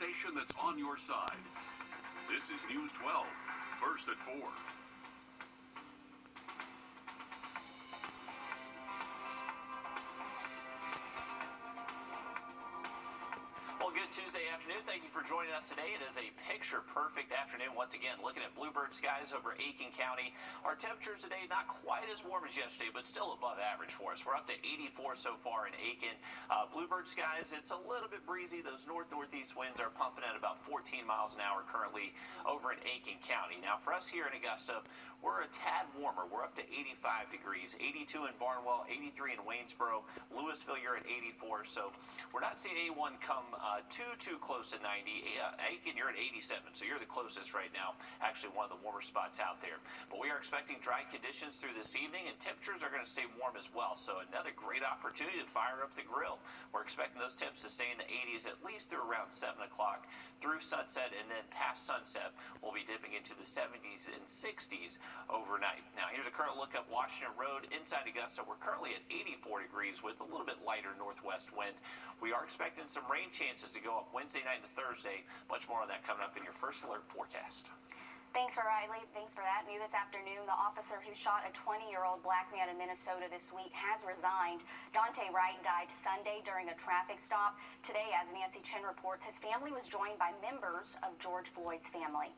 station that's on your side. This is News 12, first at 4. Well, good Tuesday afternoon. Thank you for joining us today. It is a picture-perfect afternoon. Once again, looking at bluebird skies over Aiken County. Our temperatures today not quite as warm as yesterday, but still above average for us. We're up to 84 so far in Aiken. Bluebird skies, it's a little bit breezy. Those north-northeast winds are pumping at about 14 miles an hour currently over in Aiken County. Now, for us here in Augusta, we're a tad warmer. We're up to 85 degrees, 82 in Barnwell, 83 in Waynesboro. Louisville, you're at 84. So we're not seeing anyone come too close to 90. Aiken, you're at 87, so you're the closest right now. Actually, one of the warmer spots out there. But we are expecting dry conditions through this evening, and temperatures are going to stay warm as well. So another great opportunity to fire up the grill. We're expecting those temps to stay in the 80s at least through around 7 o'clock through sunset, and then past sunset, we'll be dipping into the 70s and 60s overnight. Now, here's a current look up Washington Road inside Augusta. We're currently at 84 degrees with a little bit lighter northwest wind. We are expecting some rain chances to go up Wednesday night to Thursday. Much more on that coming up in your first alert forecast. Thanks, Riley. Thanks for that. New this afternoon, the officer who shot a 20-year-old black man in Minnesota this week has resigned. Dante Wright died Sunday during a traffic stop. Today, as Nancy Chen reports, his family was joined by members of George Floyd's family.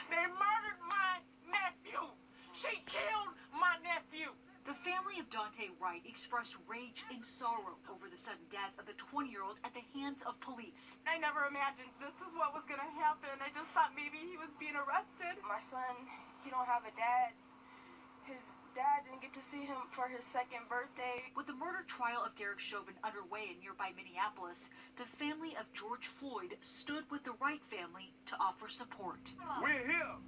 They murdered my nephew. She killed my nephew. The family of Dante Wright expressed rage and sorrow over the sudden death of the 20-year-old at the hands of police. I never imagined this is what was going to happen. I just thought maybe he was being arrested. My son, he don't have a dad. His dad didn't get to see him for his second birthday. With the murder trial of Derek Chauvin underway in nearby Minneapolis, the family of George Floyd stood with the Wright family to offer support. We're here,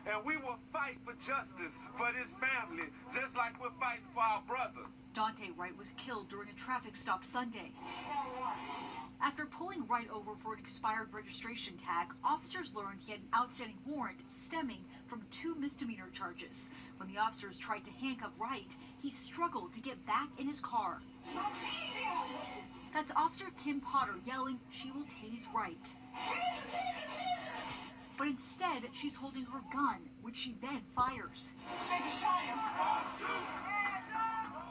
and we will fight for justice for this family, just like we're fighting for our brother. Dante Wright was killed during a traffic stop Sunday. After pulling Wright over for an expired registration tag, officers learned he had an outstanding warrant stemming from 2 misdemeanor charges. When the officers tried to handcuff Wright, he struggled to get back in his car. That's Officer Kim Potter yelling she will tase Wright. But instead, she's holding her gun, which she then fires.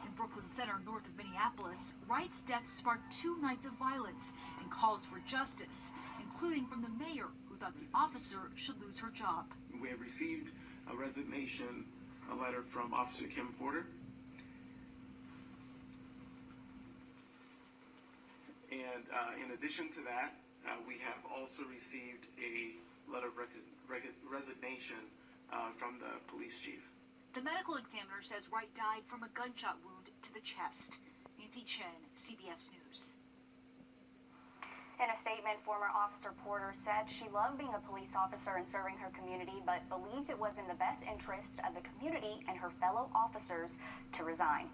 In Brooklyn Center, north of Minneapolis, Wright's death sparked 2 nights of violence and calls for justice, including from the mayor, who thought the officer should lose her job. We have received a resignation, a letter from Officer Kim Porter. And in addition to that, we have also received a letter of resignation from the police chief. The medical examiner says Wright died from a gunshot wound to the chest. Nancy Chen, CBS News. In a statement, former Officer Porter said she loved being a police officer and serving her community, but believed it was in the best interest of the community and her fellow officers to resign.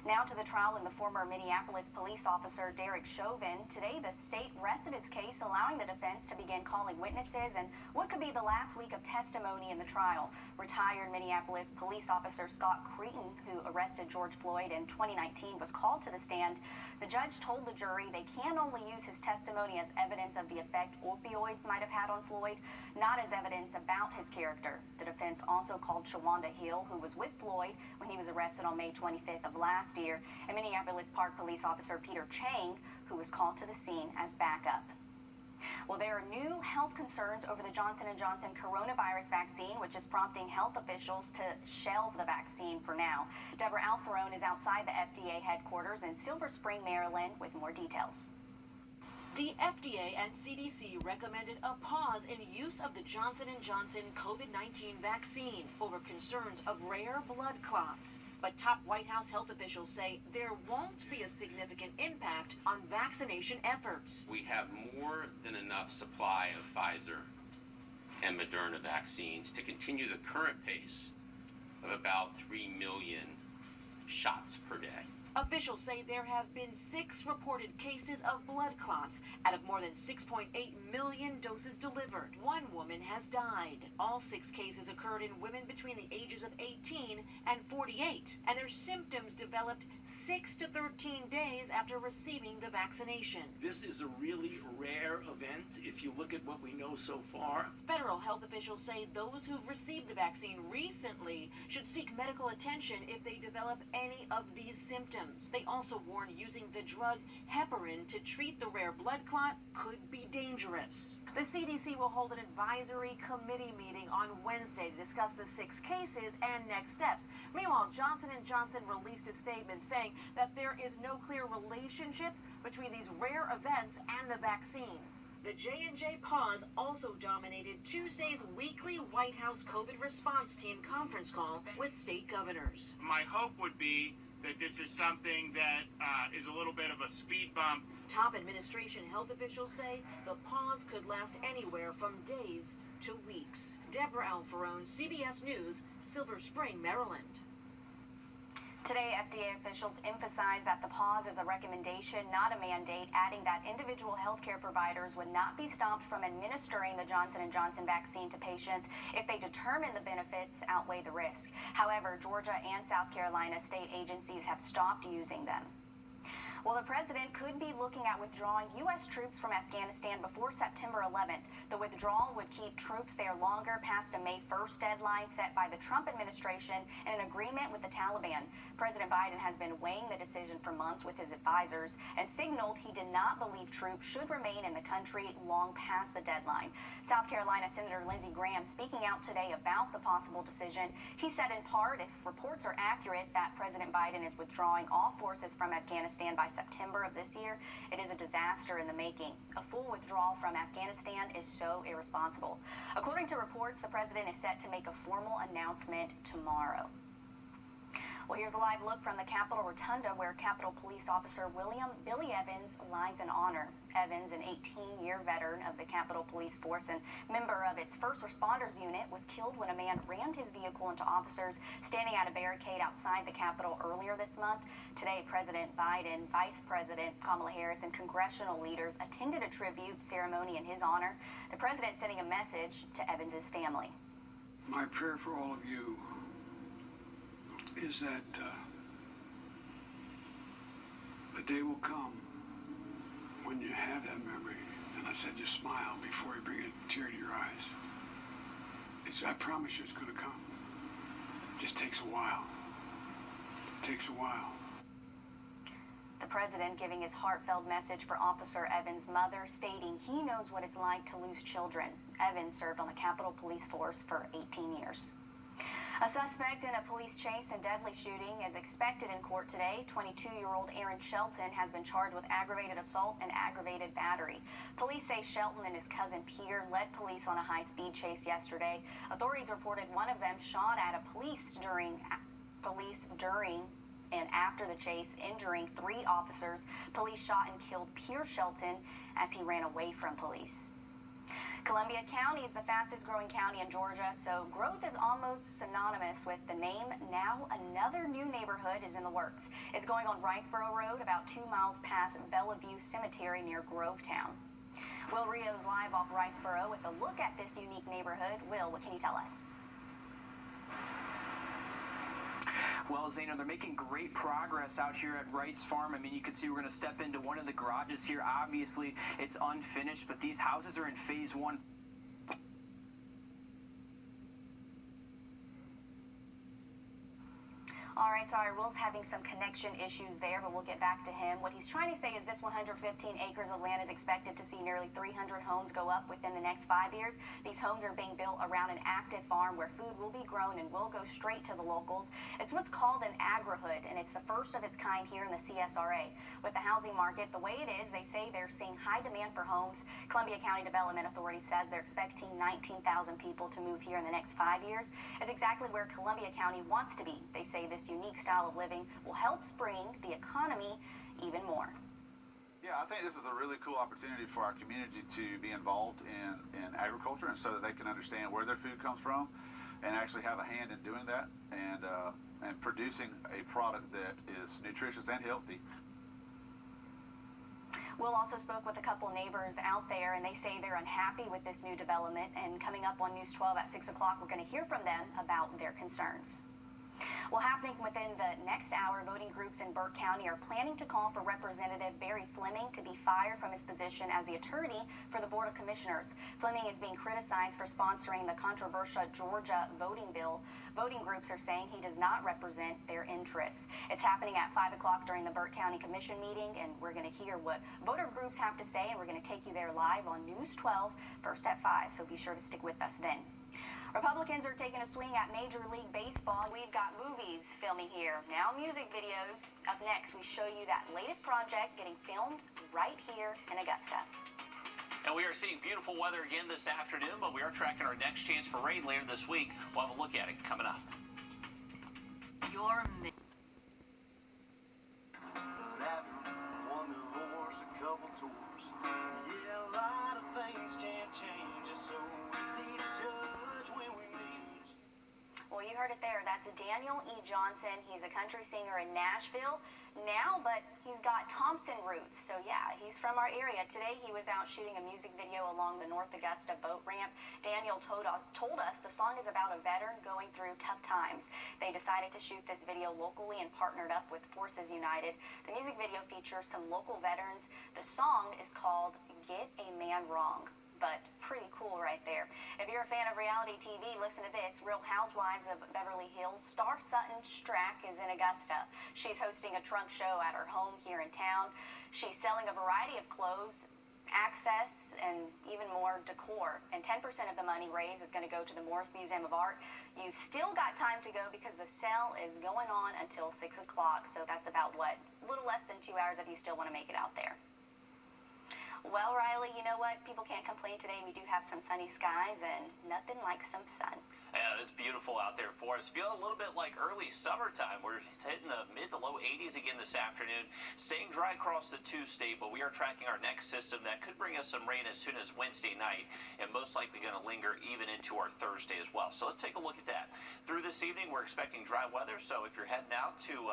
Now to the trial in the former Minneapolis police officer Derek Chauvin. Today, the state rested its case, allowing the defense to begin calling witnesses and what could be the last week of testimony in the trial. Retired Minneapolis police officer Scott Cretin, who arrested George Floyd in 2019, was called to the stand. The judge told the jury they can only use his testimony as evidence of the effect opioids might have had on Floyd, not as evidence about his character. The defense also called Shawanda Hill, who was with Floyd when he was arrested on May 25th of last year, and Minneapolis Park Police Officer Peter Chang, who was called to the scene as backup. Well, there are new health concerns over the Johnson & Johnson coronavirus vaccine, which is prompting health officials to shelve the vaccine for now. Deborah Alfarone is outside the FDA headquarters in Silver Spring, Maryland, with more details. The FDA and CDC recommended a pause in use of the Johnson & Johnson COVID-19 vaccine over concerns of rare blood clots. But top White House health officials say there won't be a significant impact on vaccination efforts. We have more than enough supply of Pfizer and Moderna vaccines to continue the current pace of about 3 million shots per day. Officials say there have been 6 reported cases of blood clots out of more than 6.8 million doses delivered. One woman has died. All 6 cases occurred in women between the ages of 18 and 48, and their symptoms developed 6 to 13 days after receiving the vaccination. This is a really rare event if you look at what we know so far. Federal health officials say those who've received the vaccine recently should seek medical attention if they develop any of these symptoms. They also warn using the drug heparin to treat the rare blood clot could be dangerous. The CDC will hold an advisory committee meeting on Wednesday to discuss the 6 cases and next steps. Meanwhile, Johnson & Johnson released a statement saying that there is no clear relationship between these rare events and the vaccine. The J&J pause also dominated Tuesday's weekly White House COVID response team conference call with state governors. My hope would be that this is something that is a little bit of a speed bump. Top administration health officials say the pause could last anywhere from days to weeks. Deborah Alfarone, CBS News, Silver Spring, Maryland. Today, FDA officials emphasized that the pause is a recommendation, not a mandate, adding that individual healthcare providers would not be stopped from administering the Johnson & Johnson vaccine to patients if they determine the benefits outweigh the risk. However, Georgia and South Carolina state agencies have stopped using them. Well, the president could be looking at withdrawing U.S. troops from Afghanistan before September 11th. The withdrawal would keep troops there longer past a May 1st deadline set by the Trump administration in an agreement with the Taliban. President Biden has been weighing the decision for months with his advisors and signaled he did not believe troops should remain in the country long past the deadline. South Carolina Senator Lindsey Graham speaking out today about the possible decision. He said in part, if reports are accurate that President Biden is withdrawing all forces from Afghanistan by September of this year, it is a disaster in the making. A full withdrawal from Afghanistan is so irresponsible. According to reports, the president is set to make a formal announcement tomorrow. Well, here's a live look from the Capitol Rotunda where Capitol Police Officer Billy Evans lies in honor. Evans, an 18-year veteran of the Capitol Police Force and member of its first responders unit, was killed when a man rammed his vehicle into officers standing at a barricade outside the Capitol earlier this month. Today, President Biden, Vice President Kamala Harris, and congressional leaders attended a tribute ceremony in his honor. The president sending a message to Evans' family. My prayer for all of you is that the day will come when you have that memory, and I said just smile before you bring a tear to your eyes. I promise you it's going to come. It just takes a while. It takes a while. The president giving his heartfelt message for Officer Evans' mother, stating he knows what it's like to lose children. Evans served on the Capitol Police Force for 18 years. A suspect in a police chase and deadly shooting is expected in court today. 22-year-old Aaron Shelton has been charged with aggravated assault and aggravated battery. Police say Shelton and his cousin Peter led police on a high-speed chase yesterday. Authorities reported one of them shot at a police during and after the chase, injuring 3 officers. Police shot and killed Pierre Shelton as he ran away from police. Columbia County is the fastest growing county in Georgia, so growth is almost synonymous with the name. Now another new neighborhood is in the works. It's going on Wrightsboro Road, about 2 miles past Bellevue Cemetery near Grovetown. Will Rio's live off Wrightsboro with a look at this unique neighborhood. Will, what can you tell us? Well, Zaino, they're making great progress out here at Wright's Farm. I mean, you can see we're going to step into one of the garages here. Obviously, it's unfinished, but these houses are in phase 1. All right, sorry, Will's having some connection issues there, but we'll get back to him. What he's trying to say is this 115 acres of land is expected to see nearly 300 homes go up within the next 5 years. These homes are being built around an active farm where food will be grown and will go straight to the locals. It's what's called an agri-hood, and it's the first of its kind here in the CSRA. With the housing market the way it is, they say they're seeing high demand for homes. Columbia County Development Authority says they're expecting 19,000 people to move here in the next 5 years. It's exactly where Columbia County wants to be. They say this unique style of living will help spring the economy even more. Yeah, I think this is a really cool opportunity for our community to be involved in agriculture, and so that they can understand where their food comes from. and actually have a hand in doing that and producing a product that is nutritious and healthy. Will also spoke with a couple neighbors out there, and they say they're unhappy with this new development. And coming up on News 12 at 6 o'clock, we're going to hear from them about their concerns. Well, happening within the next hour, voting groups in Burke County are planning to call for Representative Barry Fleming to be fired from his position as the attorney for the Board of Commissioners. Fleming is being criticized for sponsoring the controversial Georgia voting bill. Voting groups are saying he does not represent their interests. It's happening at 5 o'clock during the Burke County Commission meeting, and we're going to hear what voter groups have to say, and we're going to take you there live on News 12, first at 5, so be sure to stick with us then. Republicans are taking a swing at Major League Baseball. We've got movies filming here, now music videos. Up next, we show you that latest project getting filmed right here in Augusta. And we are seeing beautiful weather again this afternoon, but we are tracking our next chance for rain later this week. We'll have a look at it coming up. Your won the horse a couple tours. Yeah, a lot of things can't change. It's so easy to judge when we meet. Well, you heard it there. That's Daniel E. Johnson. He's a country singer in Nashville now, but he's got Thompson roots. So, yeah, he's from our area. Today, he was out shooting a music video along the North Augusta boat ramp. Daniel told us the song is about a veteran going through tough times. They decided to shoot this video locally and partnered up with Forces United. The music video features some local veterans. The song is called Get a Man Wrong, but pretty cool right there. If you're a fan of reality TV, listen to this. Real Housewives of Beverly Hills star Sutton Strack is in Augusta. She's hosting a trunk show at her home here in town. She's selling a variety of clothes, access, and even more decor. And 10% of the money raised is going to go to the Morris Museum of Art. You've still got time to go because the sale is going on until 6 o'clock. So that's about, what, a little less than 2 hours if you still want to make it out there. Well, Riley, you know what? People can't complain today. We do have some sunny skies and nothing like some sun. Yeah, it's beautiful out there for us. Feeling a little bit like early summertime. We're hitting the mid to low 80s again this afternoon. Staying dry across the two-state, but we are tracking our next system that could bring us some rain as soon as Wednesday night, and most likely going to linger even into our Thursday as well. So let's take a look at that. Through this evening, we're expecting dry weather, so if you're heading out to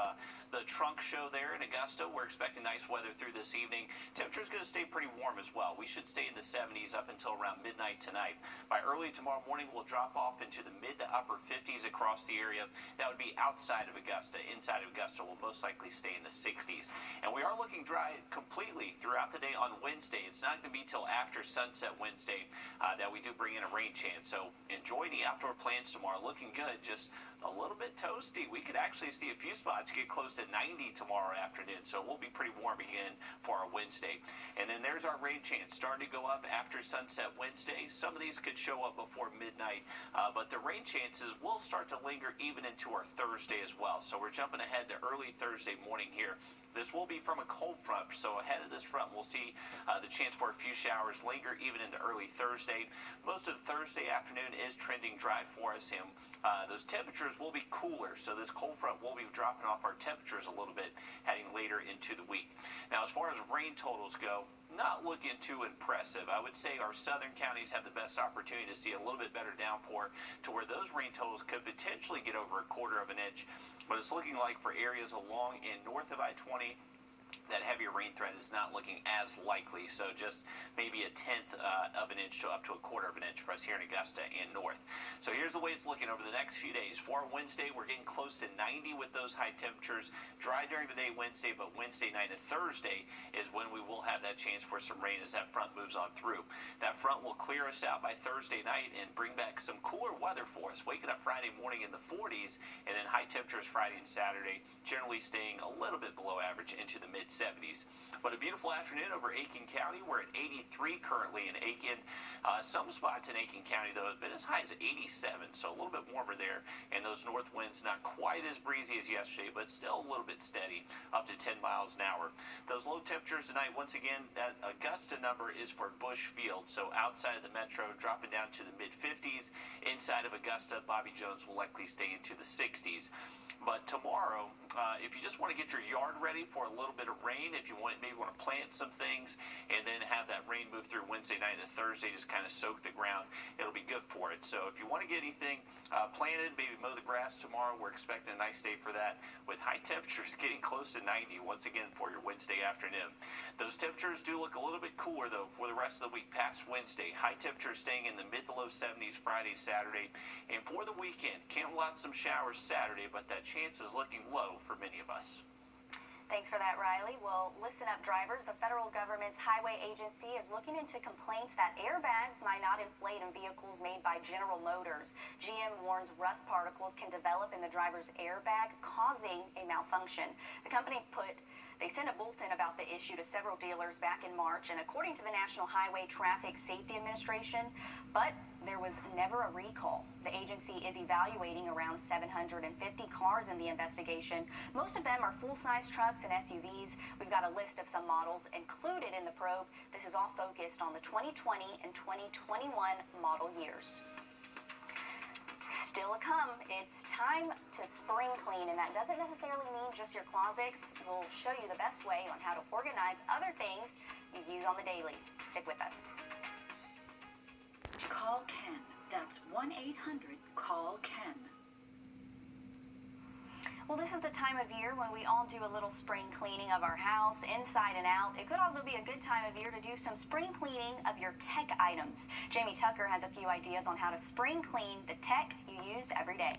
the trunk show there in Augusta, we're expecting nice weather through this evening. Temperature's going to stay pretty warm as well. We should stay in the 70s up until around midnight tonight. By early tomorrow morning, we'll drop off into the mid to upper 50s across the area. That would be outside of Augusta. Inside of Augusta, we'll most likely stay in the 60s. And we are looking dry completely throughout the day on Wednesday. It's not going to be till after sunset Wednesday that we do bring in a rain chance. So enjoy the outdoor plans tomorrow. Looking good, just a little bit toasty. We could actually see a few spots get close to 90 tomorrow afternoon, so we'll be pretty warm again for our Wednesday. And then there's our rain chance starting to go up after sunset Wednesday. Some of these could show up before midnight, but the rain chances will start to linger even into our Thursday as well. So we're jumping ahead to early Thursday morning here. This will be from a cold front, so ahead of this front, we'll see the chance for a few showers linger even into early Thursday. Most of Thursday afternoon is trending dry for us, and those temperatures will be cooler, so this cold front will be dropping off our temperatures a little bit heading later into the week. Now, as far as rain totals go, not looking too impressive. I would say our southern counties have the best opportunity to see a little bit better downpour to where those rain totals could potentially get over a quarter of an inch. But it's looking like for areas along and north of I-20, that heavier rain threat is not looking as likely, so just maybe a tenth of an inch to up to a quarter of an inch for us here in Augusta and north. So here's the way it's looking over the next few days. For Wednesday, we're getting close to 90 with those high temperatures. Dry during the day Wednesday, but Wednesday night and Thursday is when we will have that chance for some rain as that front moves on through. That front will clear us out by Thursday night and bring back some cooler weather for us. Waking up Friday morning in the 40s, and then high temperatures Friday and Saturday, generally staying a little bit below average into the mid-70s. But a beautiful afternoon over Aiken County. We're at 83 currently in Aiken. Some spots in Aiken County, though, have been as high as 87, so a little bit warmer there. And those north winds not quite as breezy as yesterday, but still a little bit steady, up to 10 miles an hour. Those low temperatures tonight, once again, that Augusta number is for Bushfield, so outside of the metro, dropping down to the mid-50s. Inside of Augusta, Bobby Jones will likely stay into the 60s. But tomorrow, if you just want to get your yard ready for a little bit of rain, if you maybe want to plant some things and then have that rain move through Wednesday night and Thursday, just kind of soak the ground, it'll be good for it. So if you want to get anything planted, maybe mow the grass tomorrow, we're expecting a nice day for that with high temperatures getting close to 90 once again for your Wednesday afternoon. Those temperatures do look a little bit cooler, though, for the rest of the week past Wednesday. High temperatures staying in the mid to low 70s Friday, Saturday. And for the weekend, can't rule out some showers Saturday, but that chance is looking low for many of us. Thanks for that, Riley. Well, listen up, drivers. The federal government's highway agency is looking into complaints that airbags might not inflate in vehicles made by General Motors. GM warns rust particles can develop in the driver's airbag, causing a malfunction. The company They sent a bulletin about the issue to several dealers back in March, and according to the National Highway Traffic Safety Administration, but there was never a recall. The agency is evaluating around 750 cars in the investigation. Most of them are full-size trucks and SUVs. We've got a list of some models included in the probe. This is all focused on the 2020 and 2021 model years. Still to come, it's time to spring clean, and that doesn't necessarily mean just your closets. We'll show you the best way on how to organize other things you use on the daily. Stick with us. Call Ken. That's 1-800-CALL-KEN. Well, this is the time of year when we all do a little spring cleaning of our house, inside and out. It could also be a good time of year to do some spring cleaning of your tech items. Jamie Tucker has a few ideas on how to spring clean the tech you use every day.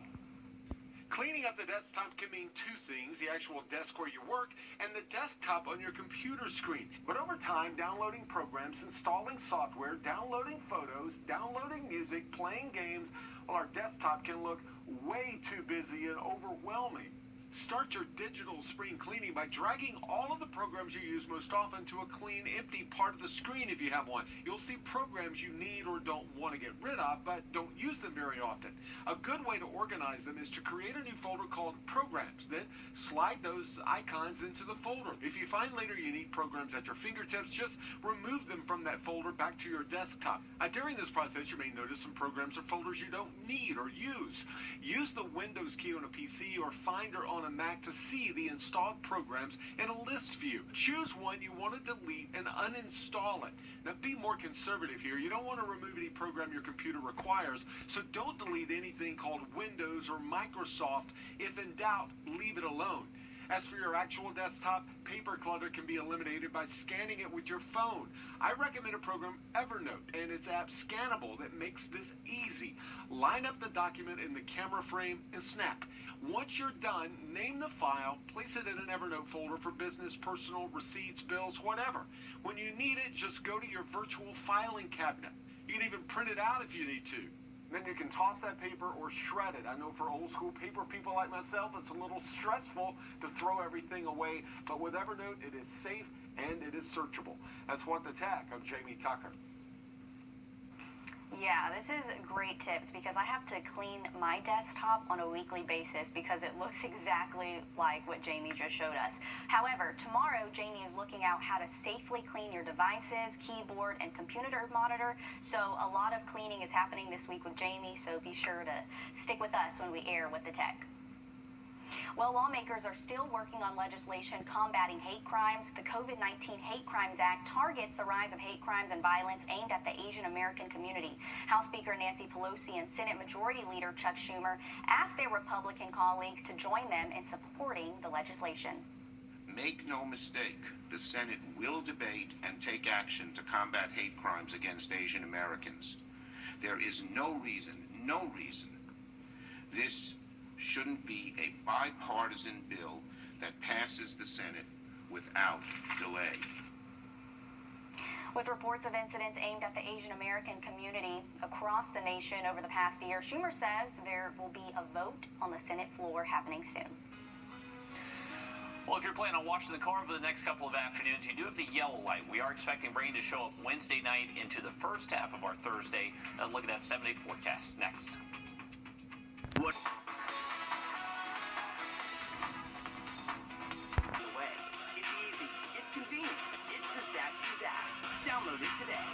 Cleaning up the desktop can mean two things: the actual desk where you work and the desktop on your computer screen. But over time, downloading programs, installing software, downloading photos, downloading music, playing games, well, our desktop can look way too busy and overwhelming. Start your digital spring cleaning by dragging all of the programs you use most often to a clean, empty part of the screen if you have one. You'll see programs you need or don't want to get rid of, but don't use them very often. A good way to organize them is to create a new folder called Programs. Then slide those icons into the folder. If you find later you need programs at your fingertips, just remove them from that folder back to your desktop. During this process, you may notice some programs or folders you don't need or use. Use the Windows key on a PC or Finder on a Mac to see the installed programs in a list view. Choose one you want to delete and uninstall it. Now, be more conservative here. You don't want to remove any program your computer requires, so don't delete anything called Windows or Microsoft. If in doubt, leave it alone. As for your actual desktop, paper clutter can be eliminated by scanning it with your phone. I recommend a program, Evernote, and its app Scannable, that makes this easy. Line up the document in the camera frame and snap. Once you're done, name the file, place it in an Evernote folder for business, personal, receipts, bills, whatever. When you need it, just go to your virtual filing cabinet. You can even print it out if you need to. Then you can toss that paper or shred it. I know for old school paper people like myself, it's a little stressful to throw everything away, but with Evernote, it is safe and it is searchable. That's What the Tech. I'm Jamie Tucker. Yeah, this is great tips because I have to clean my desktop on a weekly basis because it looks exactly like what Jamie just showed us. However, tomorrow Jamie is looking out how to safely clean your devices, keyboard, and computer monitor. So a lot of cleaning is happening this week with Jamie, so be sure to stick with us when we air With the Tech. Well, lawmakers are still working on legislation combating hate crimes. The COVID-19 Hate Crimes Act targets the rise of hate crimes and violence aimed at the Asian American community. House Speaker Nancy Pelosi and Senate Majority Leader Chuck Schumer asked their Republican colleagues to join them in supporting the legislation. Make no mistake, the Senate will debate and take action to combat hate crimes against Asian Americans. There is no reason this shouldn't be a bipartisan bill that passes the Senate without delay. With reports of incidents aimed at the Asian American community across the nation over the past year, Schumer says there will be a vote on the Senate floor happening soon. Well, if you're planning on washing the car over the next couple of afternoons, you do have the yellow light. We are expecting rain to show up Wednesday night into the first half of our Thursday. Look at that 7-day forecast next. What? It's easy. It's convenient. It's the Zaxby's app. Download it today.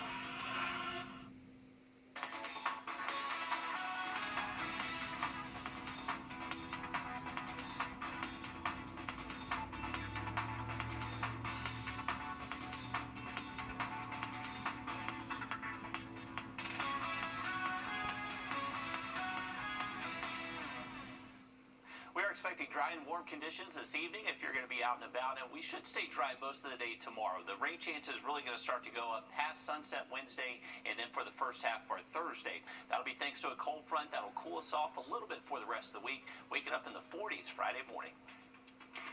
dry and warm conditions this evening if you're going to be out and about, and we should stay dry most of the day tomorrow. The rain chance is really going to start to go up past sunset Wednesday and then for the first half of our Thursday. That'll be thanks to a cold front that'll cool us off a little bit for the rest of the week, waking up in the 40s Friday morning.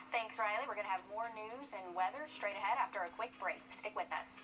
Thanks, Riley. We're going to have more news and weather straight ahead after a quick break. Stick with us.